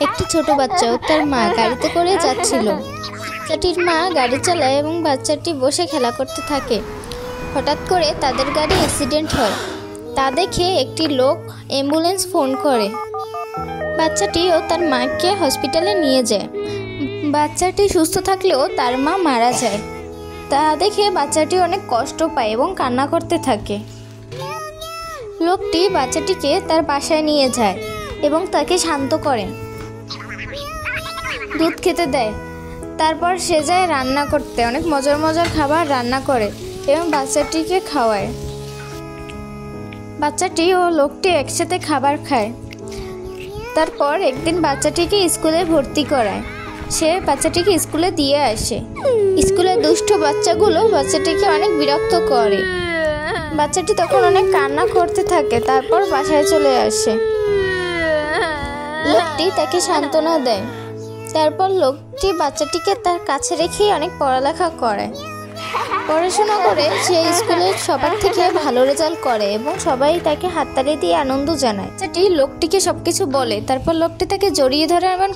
একটি ছোট বাচ্চা ও তার মা গাড়িতে করে যাচ্ছিল। বাচ্চাটির মা গাড়ি চালায় এবং বাচ্চাটি বসে খেলা করতে থাকে। হঠাৎ করে তাদের গাড়ি অ্যাক্সিডেন্ট হয়। তা দেখে একটি লোক অ্যাম্বুলেন্স ফোন করে। বাচ্চাটি ও তার মাকে হসপিটালে নিয়ে যায়। বাচ্চাটি সুস্থ থাকলেও তার মা মারা যায়। তা দেখে বাচ্চাটি অনেক কষ্ট পায় এবং কান্না করতে থাকে। লোকটি বাচ্চাটিকে তার বাসায় নিয়ে যায় এবং তাকে শান্ত করে, দুধ খেতে দেয়। তারপর সে যায় রান্না করতে, অনেক মজার মজার খাবার রান্না করে এবং বাচ্চাটিকে খাওয়ায়। বাচ্চাটি ও লোকটি একসাথে খাবার খায়। তারপর একদিন বাচ্চাটিকে স্কুলে ভর্তি করায়। সে বাচ্চাটিকে স্কুলে দিয়ে আসে। স্কুলে দুষ্ট বাচ্চাগুলো বাচ্চাটিকে অনেক বিরক্ত করে। বাচ্চাটি তখন অনেক কান্না করতে থাকে। তারপর বাসায় চলে আসে। লোকটি তাকে সান্ত্বনা দেয়। তারপর লোকটি বাচ্চাটিকে তার কাছে রেখে অনেক পড়ালেখা করে। পড়াশোনা করে সে স্কুলের সবার থেকে ভালো রেজাল্ট করে এবং সবাই তাকে হাততালি দিয়ে আনন্দ জানায়। বাচ্চাটি লোকটিকে সবকিছু বলে। তারপর লোকটি তাকে জড়িয়ে ধরে এবং